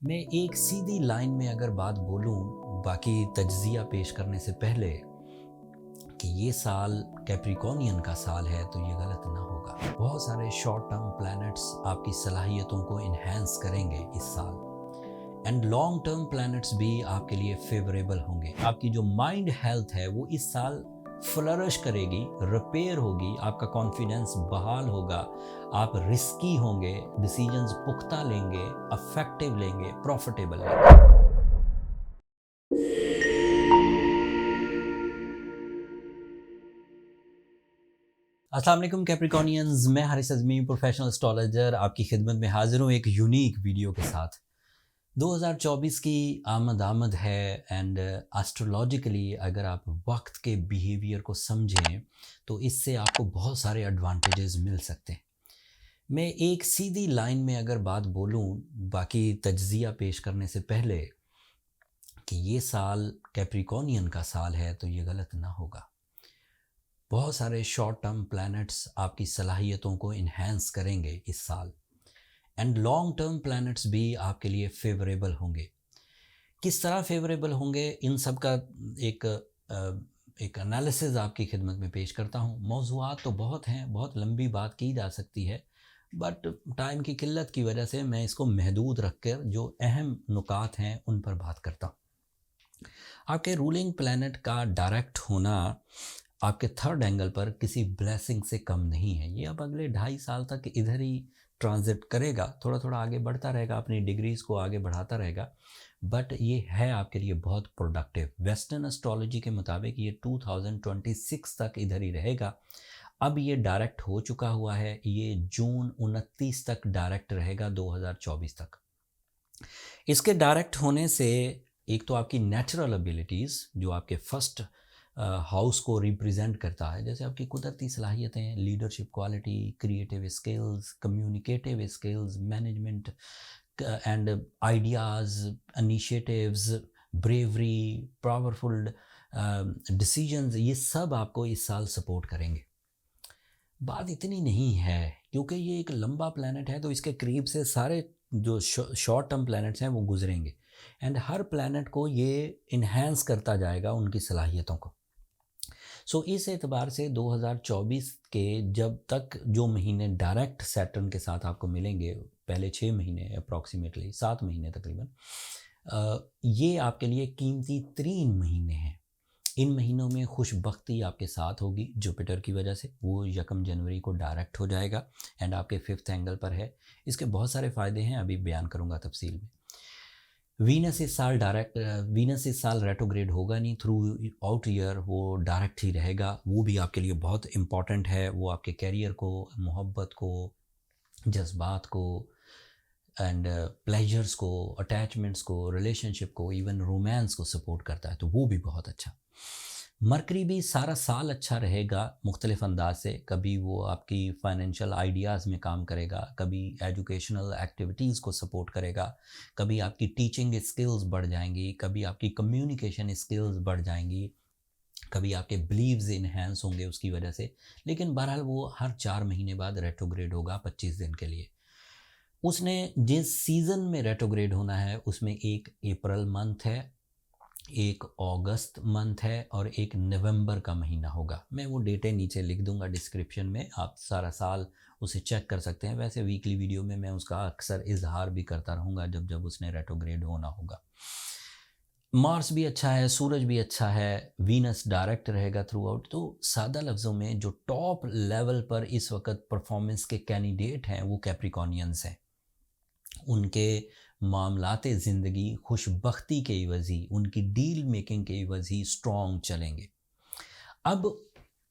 मैं एक सीधी लाइन में अगर बात बोलूं, बाकी तज्जिया पेश करने से पहले, कि ये साल कैप्रिकॉर्नियन का साल है तो ये गलत ना होगा। बहुत सारे शॉर्ट टर्म प्लैनेट्स आपकी सलाहियतों को इन्हेंस करेंगे इस साल, एंड लॉन्ग टर्म प्लैनेट्स भी आपके लिए फेवरेबल होंगे। आपकी जो माइंड हेल्थ है वो इस साल फ्लरिश करेगी, रिपेयर होगी, आपका कॉन्फिडेंस बहाल होगा, आप रिस्की होंगे, डिसीजंस पुख्ता लेंगे, अफेक्टिव लेंगे, प्रॉफिटेबल लेंगे। अस्सलाम वालेकुम कैप्रिकॉर्नियंस, मैं हारिस अज़मी प्रोफेशनल एस्ट्रोलॉजर आपकी खिदमत में हाजिर हूँ एक यूनिक वीडियो के साथ। 2024 की आमद आमद है, एंड एस्ट्रोलॉजिकली अगर आप वक्त के बिहेवियर को समझें तो इससे आपको बहुत सारे एडवांटेजेस मिल सकते हैं। मैं एक सीधी लाइन में अगर बात बोलूं, बाकी तज्जिया पेश करने से पहले, कि ये साल कैप्रिकॉर्नियन का साल है तो ये गलत ना होगा। बहुत सारे शॉर्ट टर्म प्लैनेट्स आपकी सलाहियतों को इन्हेंस करेंगे इस साल, एंड लॉन्ग टर्म प्लैनेट्स भी आपके लिए फेवरेबल होंगे। किस तरह फेवरेबल होंगे, इन सब का एक एक एनालिसिस आपकी खिदमत में पेश करता हूँ। मौज़ूआत तो बहुत हैं, बहुत लंबी बात की जा सकती है, बट टाइम की किल्लत की वजह से मैं इसको महदूद रख कर जो अहम नुकात हैं उन पर बात करता हूँ। आपके रूलिंग प्लैनेट का डायरेक्ट होना आपके थर्ड एंगल पर किसी ब्लेसिंग से कम नहीं है। ये अब अगले 2.5 साल तक इधर ही ट्रांजिट करेगा, थोड़ा थोड़ा आगे बढ़ता रहेगा, अपनी डिग्रीज़ को आगे बढ़ाता रहेगा, बट ये है आपके लिए बहुत प्रोडक्टिव। वेस्टर्न एस्ट्रोलॉजी के मुताबिक ये 2026 तक इधर ही रहेगा। अब ये डायरेक्ट हो चुका हुआ है, ये जून 29 तक डायरेक्ट रहेगा, 2024 तक। इसके डायरेक्ट होने से एक तो आपकी नेचुरल एबिलिटीज़ जो आपके फर्स्ट हाउस को रिप्रेजेंट करता है, जैसे आपकी कुदरती सलाहियतें, leadership quality, creative skills, communicative skills, management and ideas, initiatives, bravery, powerful decisions, ये सब आपको इस साल सपोर्ट करेंगे। बात इतनी नहीं है, क्योंकि ये एक लंबा प्लैनेट है तो इसके करीब से सारे जो शॉर्ट टर्म प्लैनेट्स हैं वो गुजरेंगे, एंड हर प्लैनेट को ये इन्हेंस करता जाएगा उनकी सलाहियतों को। सो इस एतबार से 2024 के जब तक जो महीने डायरेक्ट सैटर्न के साथ आपको मिलेंगे, पहले 6 महीने, अप्रॉक्सीमेटली 7 महीने तकरीबन, ये आपके लिए कीमती 3 महीने हैं। इन महीनों में खुशबख्ती आपके साथ होगी जुपिटर की वजह से, वो 1 जनवरी को डायरेक्ट हो जाएगा एंड आपके 5th एंगल पर है। इसके बहुत सारे फ़ायदे हैं, अभी बयान करूँगा तफसील में। वीनस इस साल रेट्रोग्रेड होगा नहीं, थ्रू आउट ईयर वो डायरेक्ट ही रहेगा। वो भी आपके लिए बहुत इम्पॉर्टेंट है, वो आपके कैरियर को, मोहब्बत को, जज्बात को, एंड प्लेजर्स को, अटैचमेंट्स को, रिलेशनशिप को, इवन रोमांस को सपोर्ट करता है, तो वो भी बहुत अच्छा। मरकरी भी सारा साल अच्छा रहेगा मुख्तलिफ अंदाज से। कभी वो आपकी फाइनेंशियल आइडियाज़ में काम करेगा, कभी एजुकेशनल एक्टिविटीज़ को सपोर्ट करेगा, कभी आपकी टीचिंग स्किल्स बढ़ जाएंगी, कभी आपकी कम्युनिकेशन स्किल्स बढ़ जाएंगी, कभी आपके बिलीव्स इन्हेंस होंगे उसकी वजह से। लेकिन बहरहाल वो हर 4 महीने बाद रेट्रोग्रेड होगा 25 दिन के लिए। उसने जिस सीज़न में रेट्रोग्रेड होना है उसमें एक अप्रैल मंथ है, एक अगस्त मंथ है, और एक नवंबर का महीना होगा। मैं वो डेटें नीचे लिख दूंगा डिस्क्रिप्शन में, आप सारा साल उसे चेक कर सकते हैं। वैसे वीकली वीडियो में मैं उसका अक्सर इजहार भी करता रहूँगा जब जब उसने रेट्रोग्रेड होना होगा। मार्स भी अच्छा है, सूरज भी अच्छा है, वीनस डायरेक्ट रहेगा थ्रू आउट। तो सादा लफ्ज़ों में जो टॉप लेवल पर इस वक्त परफॉर्मेंस के कैंडिडेट हैं वो कैप्रिकॉर्नियंस हैं। उनके मामलाते ज़िंदगी खुशबख्ती के इवज़ी, उनकी डील मेकिंग के इवज़ी स्ट्रॉन्ग चलेंगे। अब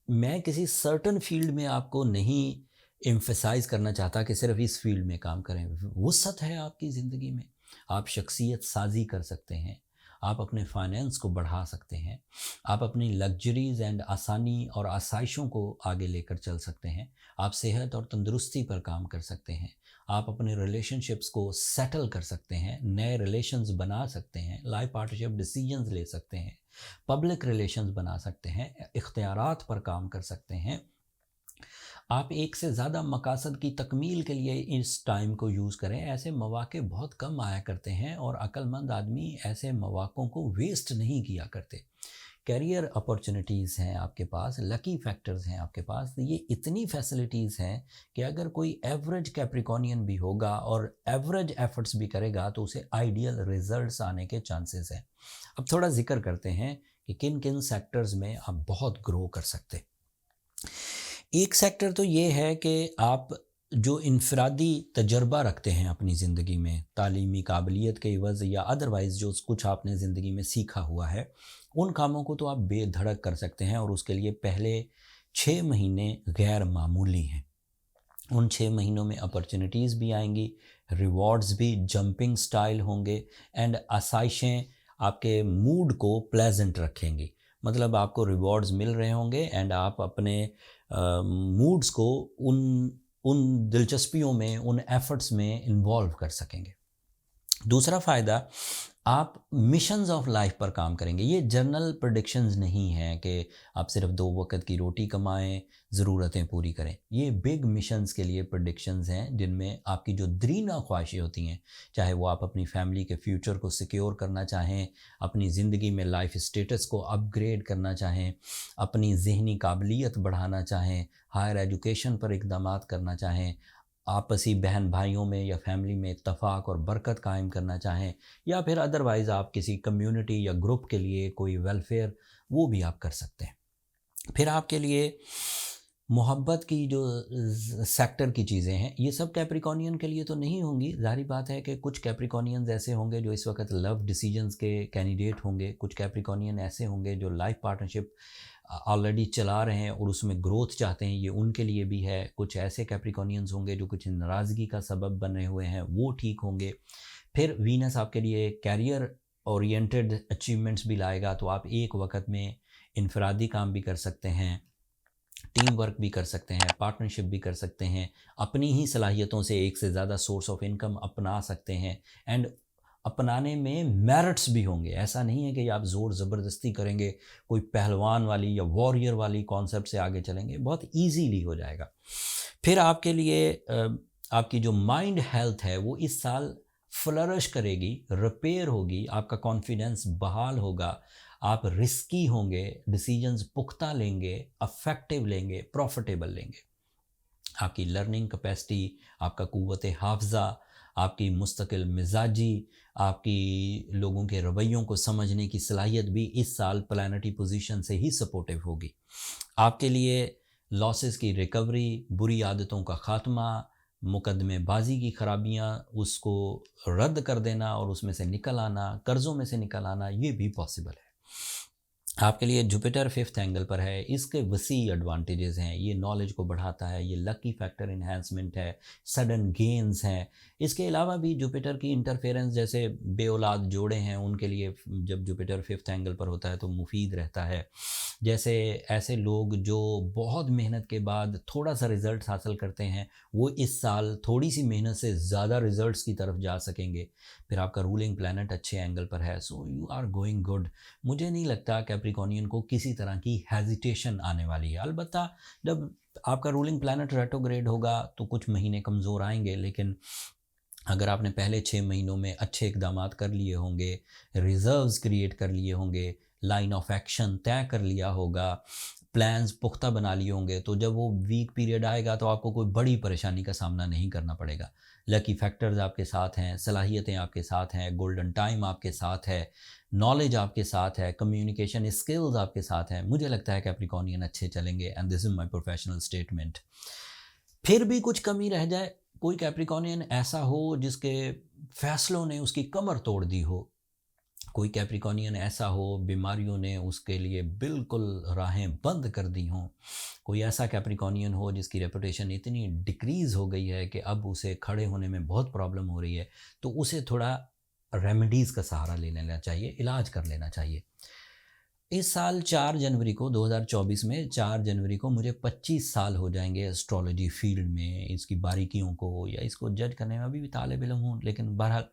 मैं किसी सर्टन फील्ड में आपको नहीं एम्फसाइज़ करना चाहता कि सिर्फ इस फील्ड में काम करें। वुसअत है आपकी ज़िंदगी में, आप शख्सियत साजी कर सकते हैं, आप अपने फाइनेंस को बढ़ा सकते हैं, आप अपनी लग्जरीज़ एंड आसानी और आसाइशों को आगे लेकर चल सकते हैं, आप सेहत और तंदुरुस्ती पर काम कर सकते हैं, आप अपने रिलेशनशिप्स को सेटल कर सकते हैं, नए रिलेशंस बना सकते हैं, लाइफ पार्टनरशिप डिसीजंस ले सकते हैं, पब्लिक रिलेशंस बना सकते हैं, इख्तियारात पर काम कर सकते हैं, आप एक से ज़्यादा मकासद की तकमील के लिए इस टाइम को यूज़ करें। ऐसे मौक़े बहुत कम आया करते हैं और अक्लमंद आदमी ऐसे मौक़ों को वेस्ट नहीं किया करते। करियर अपॉर्चुनिटीज़ हैं आपके पास, लकी फैक्टर्स हैं आपके पास, ये इतनी फैसिलिटीज़ हैं कि अगर कोई एवरेज कैप्रिकॉर्नियन भी होगा और एवरेज एफर्ट्स भी करेगा तो उसे आइडियल रिजल्ट्स आने के चांसेस हैं। अब थोड़ा जिक्र करते हैं कि किन किन सेक्टर्स में आप बहुत ग्रो कर सकते। एक सेक्टर तो ये है कि आप जो इनफरादी तजर्बा रखते हैं अपनी ज़िंदगी में, तालीमी काबिलियत के इवज़ या अदरवाइज़ जो कुछ आपने ज़िंदगी में सीखा हुआ है, उन कामों को तो आप बेधड़क कर सकते हैं और उसके लिए पहले 6 महीने गैर मामूली हैं। उन 6 महीनों में अपॉर्चुनिटीज़ भी आएंगी, रिवॉर्ड्स भी जंपिंग स्टाइल होंगे एंड आसाइशें आपके मूड को प्लेजेंट रखेंगी। मतलब आपको रिवॉर्ड्स मिल रहे होंगे एंड आप अपने मूड्स को उन उन दिलचस्पियों में, उन एफर्ट्स में इन्वॉल्व कर सकेंगे। दूसरा फ़ायदा, आप मिशंस ऑफ लाइफ पर काम करेंगे। ये जर्नल प्रेडिक्शंस नहीं हैं कि आप सिर्फ 2 वक़्त की रोटी कमाएं, ज़रूरतें पूरी करें। ये बिग मिशंस के लिए प्रेडिक्शंस हैं जिनमें आपकी जो दरीना ख्वाहिशें होती हैं, चाहे वो आप अपनी फैमिली के फ्यूचर को सिक्योर करना चाहें, अपनी ज़िंदगी में लाइफ स्टेटस को अपग्रेड करना चाहें, अपनी ज़हनी काबिलियत बढ़ाना चाहें, हायर एजुकेशन पर इक़दामात करना चाहें, आपसी बहन भाइयों में या फैमिली में इत्तफ़ाक़ और बरकत कायम करना चाहें, या फिर अदरवाइज़ आप किसी कम्युनिटी या ग्रुप के लिए कोई वेलफेयर, वो भी आप कर सकते हैं। फिर आपके लिए मोहब्बत की जो सेक्टर की चीज़ें हैं, ये सब कैप्रिकॉर्नियन के लिए तो नहीं होंगी। ज़ाहिर बात है कि कुछ कैप्रिकॉर्नियंस ऐसे होंगे जो इस वक्त लव डिसीजंस के कैंडिडेट होंगे, कुछ कैप्रिकॉर्नियन ऐसे होंगे जो लाइफ पार्टनरशिप ऑलरेडी चला रहे हैं और उसमें ग्रोथ चाहते हैं, ये उनके लिए भी है। कुछ ऐसे कैप्रिकॉर्नियंस होंगे जो कुछ नाराज़गी का सबब बने हुए हैं, वो ठीक होंगे। फिर वीनस आपके लिए कैरियर ओरिएंटेड अचीवमेंट्स भी लाएगा, तो आप एक वक्त में इनफरादी काम भी कर सकते हैं, टीम वर्क भी कर सकते हैं, पार्टनरशिप भी कर सकते हैं, अपनी ही सलाहियतों से एक से ज़्यादा सोर्स ऑफ इनकम अपना सकते हैं एंड अपनाने में मेरिट्स भी होंगे। ऐसा नहीं है कि आप ज़ोर ज़बरदस्ती करेंगे, कोई पहलवान वाली या वॉरियर वाली कॉन्सेप्ट से आगे चलेंगे, बहुत ईजीली हो जाएगा। फिर आपके लिए आपकी जो माइंड हेल्थ है वो इस साल फ्लरिश करेगी, रिपेयर होगी, आपका कॉन्फिडेंस बहाल होगा, आप रिस्की होंगे, डिसीजंस पुख्ता लेंगे, अफेक्टिव लेंगे, प्रॉफिटेबल लेंगे। आपकी लर्निंग कैपेसिटी, आपका क़ुव्वत हाफ़ज़ा, आपकी मुस्तकिल मिजाजी, आपकी लोगों के रवैयों को समझने की सलाहियत भी इस साल प्लैनेटरी पोजीशन से ही सपोर्टिव होगी। आपके लिए लॉसेस की रिकवरी, बुरी आदतों का ख़ात्मा, मुकदमेबाजी की खराबियाँ, उसको रद्द कर देना और उसमें से निकल आना, कर्ज़ों में से निकल आना, ये भी पॉसिबल है। आपके लिए जुपिटर 5th एंगल पर है, इसके वसी एडवांटेजेस हैं। ये नॉलेज को बढ़ाता है, ये लकी फैक्टर इन्हांसमेंट है, सडन गेन्स हैं। इसके अलावा भी जुपिटर की इंटरफेरेंस, जैसे बेऔलाद जोड़े हैं उनके लिए जब जुपिटर 5th एंगल पर होता है तो मुफीद रहता है। जैसे ऐसे लोग जो बहुत मेहनत के बाद थोड़ा सा रिज़ल्ट हासिल करते हैं, वो इस साल थोड़ी सी मेहनत से ज़्यादा रिज़ल्ट्स की तरफ जा सकेंगे। फिर आपका रूलिंग प्लैनेट अच्छे एंगल पर है, so you are going good. मुझे नहीं लगता कैप्रिकॉर्नियन को किसी तरह की हेजिटेशन आने वाली है। अलबत्ता जब आपका रूलिंग प्लैनेट रेट्रोग्रेड होगा तो कुछ महीने कमज़ोर आएंगे, लेकिन अगर आपने पहले 6 महीनों में अच्छे इक़दामात कर लिए होंगे, रिज़र्व्स क्रिएट कर लिए होंगे, लाइन ऑफ एक्शन तय कर लिया होगा, प्लान्स पुख्ता बना लिए होंगे, तो जब वो वीक पीरियड आएगा तो आपको कोई बड़ी परेशानी का सामना नहीं करना पड़ेगा। लकी फैक्टर्स आपके साथ हैं, सलाहियतें आपके साथ हैं, गोल्डन टाइम आपके साथ है, नॉलेज आपके साथ है, कम्युनिकेशन स्किल्स आपके साथ हैं। मुझे लगता है कैप्रिकॉर्नियन अच्छे चलेंगे and this is my professional statement. फिर भी कुछ कमी रह जाए, कोई कैप्रिकॉर्नियन ऐसा हो जिसके फैसलों ने उसकी कमर तोड़ दी हो, कोई कैप्रिकॉर्नियन ऐसा हो बीमारियों ने उसके लिए बिल्कुल राहें बंद कर दी हों, कोई ऐसा कैप्रिकॉर्नियन हो जिसकी रेपुटेशन इतनी डिक्रीज़ हो गई है कि अब उसे खड़े होने में बहुत प्रॉब्लम हो रही है, तो उसे थोड़ा रेमेडीज़ का सहारा ले लेना चाहिए, इलाज कर लेना चाहिए। इस साल 4 जनवरी को 2024 में 4 जनवरी को मुझे 25 साल हो जाएंगे एस्ट्रोलॉजी फील्ड में, इसकी बारीकियों को या इसको जज करने में अभी भी तालिब इल्म हूँ, लेकिन बहरहाल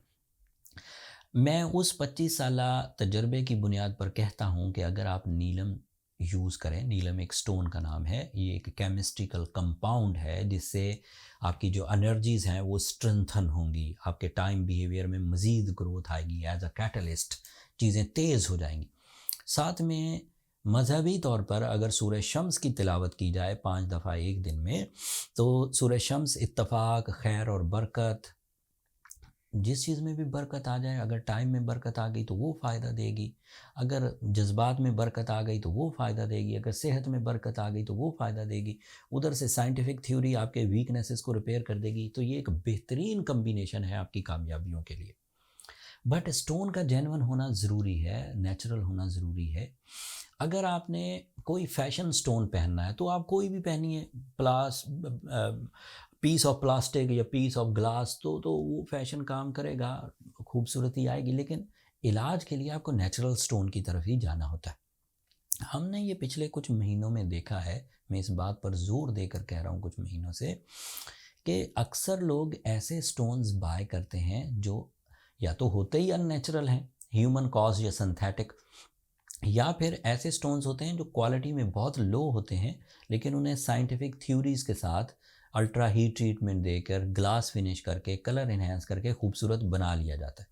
मैं उस 25 साला तजर्बे की बुनियाद पर कहता हूँ कि अगर आप नीलम यूज़ करें। नीलम एक स्टोन का नाम है, ये एक केमिस्ट्रिकल कंपाउंड है जिससे आपकी जो एनर्जीज़ हैं वो स्ट्रेंथन होंगी, आपके टाइम बिहेवियर में मज़ीद ग्रोथ आएगी, एज अ कैटलिस्ट चीज़ें तेज़ हो जाएंगी। साथ में मजहबी तौर पर अगर सूरह शम्स की तिलावत की जाए 5 दफ़ा एक दिन में, तो सूरह शम्स इत्तफाक, खैर और बरकत, जिस चीज़ में भी बरकत आ जाए, अगर टाइम में बरकत आ गई तो वो फ़ायदा देगी, अगर जज्बात में बरकत आ गई तो वो फ़ायदा देगी, अगर सेहत में बरकत आ गई तो वो फ़ायदा देगी, उधर से साइंटिफिक थ्योरी आपके वीकनेसेस को रिपेयर कर देगी। तो ये एक बेहतरीन कम्बिनेशन है आपकी कामयाबियों के लिए। बट स्टोन का जेन्युइन होना ज़रूरी है, नेचुरल होना ज़रूरी है। अगर आपने कोई फैशन स्टोन पहनना है तो आप कोई भी पहनिए, पीस ऑफ प्लास्टिक या पीस ऑफ ग्लास, तो वो फैशन काम करेगा, खूबसूरती आएगी, लेकिन इलाज के लिए आपको नेचुरल स्टोन की तरफ ही जाना होता है। हमने ये पिछले कुछ महीनों में देखा है, मैं इस बात पर ज़ोर देकर कह रहा हूँ कुछ महीनों से, कि अक्सर लोग ऐसे स्टोन्स बाय करते हैं जो या तो होते ही अननेचुरल हैं, ह्यूमन कॉज या सिंथेटिक, या फिर ऐसे स्टोन्स होते हैं जो क्वालिटी में बहुत लो होते हैं, लेकिन उन्हें साइंटिफिक थ्योरीज़ के साथ अल्ट्रा हीट ट्रीटमेंट देकर, ग्लास फिनिश करके, कलर इन्हेंस करके खूबसूरत बना लिया जाता है।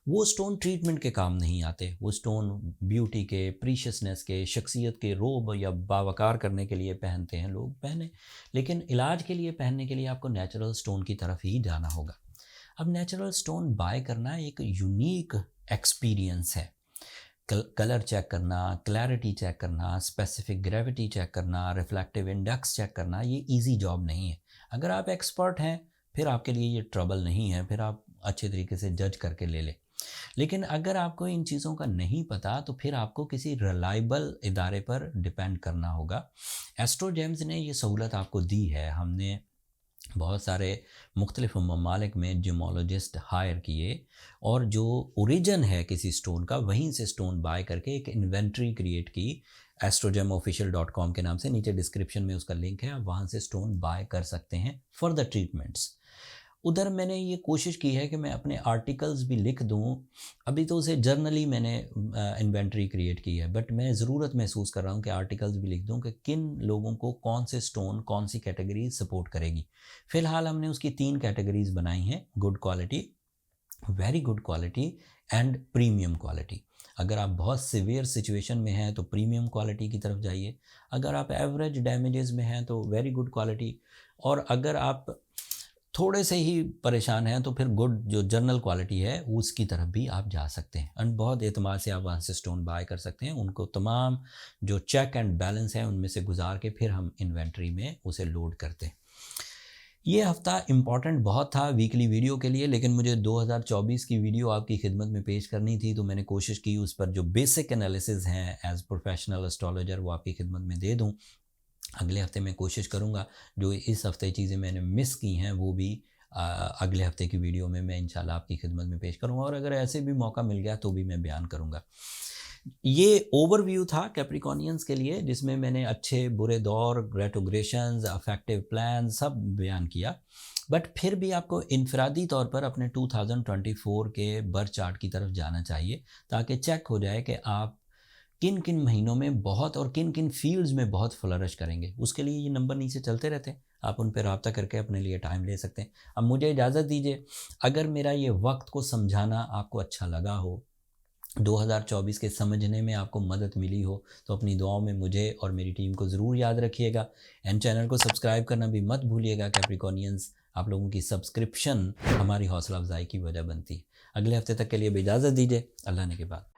वो स्टोन ट्रीटमेंट के काम नहीं आते, वो स्टोन ब्यूटी के, प्रीशियसनेस के, शख्सियत के रोब या बावकार करने के लिए पहनते हैं लोग, पहने, लेकिन इलाज के लिए पहनने के लिए आपको नेचुरल स्टोन की तरफ ही जाना होगा। अब नेचुरल स्टोन बाय करना एक यूनिक एक्सपीरियंस है। कलर चेक करना, क्लैरिटी चेक करना, स्पेसिफिक ग्रेविटी चेक करना, रिफ्लेक्टिव इंडेक्स चेक करना, ये इजी जॉब नहीं है। अगर आप एक्सपर्ट हैं फिर आपके लिए ये ट्रबल नहीं है, फिर आप अच्छे तरीके से जज करके ले लें। लेकिन अगर आपको इन चीज़ों का नहीं पता तो फिर आपको किसी रिलायबल इदारे पर डिपेंड करना होगा। एस्ट्रोजेम्स ने ये सहूलत आपको दी है। हमने बहुत सारे मुख्तलिफ ममालिक में जिमोलॉजिस्ट हायर किए और जो ओरिजिन है किसी स्टोन का, वहीं से स्टोन बाय करके एक इन्वेंट्री क्रिएट की astrogemofficial.com के नाम से। नीचे डिस्क्रिप्शन में उसका लिंक है, आप वहाँ से स्टोन बाय कर सकते हैं फॉर द ट्रीटमेंट्स। उधर मैंने ये कोशिश की है कि मैं अपने आर्टिकल्स भी लिख दूँ। अभी तो उसे जर्नली मैंने इन्वेंट्री क्रिएट की है, बट मैं ज़रूरत महसूस कर रहा हूँ कि आर्टिकल्स भी लिख दूँ कि किन लोगों को कौन से स्टोन, कौन सी कैटेगरी सपोर्ट करेगी। फ़िलहाल हमने उसकी 3 कैटेगरीज़ बनाई हैं: good quality, very good quality and premium quality. अगर आप बहुत सिवियर सिचुएशन में हैं तो प्रीमियम क्वालिटी की तरफ जाइए, अगर आप एवरेज डैमेजेस में हैं तो वेरी गुड क्वालिटी, और अगर आप थोड़े से ही परेशान हैं तो फिर गुड जो जर्नल क्वालिटी है उसकी तरफ भी आप जा सकते हैं। एंड बहुत एतमाद से आप वहाँ से स्टोन बाय कर सकते हैं। उनको तमाम जो चेक एंड बैलेंस है उनमें से गुजार के फिर हम इन्वेंट्री में उसे लोड करते हैं। ये हफ़्ता इम्पॉर्टेंट बहुत था वीकली वीडियो के लिए, लेकिन मुझे 2024 की वीडियो आपकी खिदमत में पेश करनी थी, तो मैंने कोशिश की उस पर जो बेसिक एनालिसिस हैं एज़ प्रोफेशनल एस्ट्रोलॉजर वो आपकी खिदमत में दे दूँ। अगले हफ्ते मैं कोशिश करूँगा जो इस हफ्ते चीज़ें मैंने मिस की हैं वो भी अगले हफ्ते की वीडियो में मैं इंशाल्लाह आपकी खिदमत में पेश करूँगा, और अगर ऐसे भी मौका मिल गया तो भी मैं बयान करूँगा। ये ओवरव्यू था कैप्रिकॉनियंस के लिए, जिसमें मैंने अच्छे बुरे दौर, रेट्रोग्रेशंस, अफेक्टिव प्लान सब बयान किया। बट फिर भी आपको इनफरादी तौर पर अपने 2024 के बर्थ चार्ट की तरफ जाना चाहिए ताकि चेक हो जाए कि आप किन किन महीनों में बहुत और किन किन फील्ड्स में बहुत फ्लरिश करेंगे। उसके लिए ये नंबर नीचे चलते रहते हैं, आप उन पर रब्ता करके अपने लिए टाइम ले सकते हैं। अब मुझे इजाज़त दीजिए, अगर मेरा ये वक्त को समझाना आपको अच्छा लगा हो, 2024 के समझने में आपको मदद मिली हो, तो अपनी दुआओं में मुझे और मेरी टीम को ज़रूर याद रखिएगा। एंड चैनल को सब्सक्राइब करना भी मत भूलिएगा। कैप्रिकॉनियंस, आप लोगों की सब्सक्रिप्शन हमारी हौसला अफजाई की वजह बनती है। अगले हफ्ते तक के लिए भी इजाज़त दीजिए। अल्लाह ने के बाद।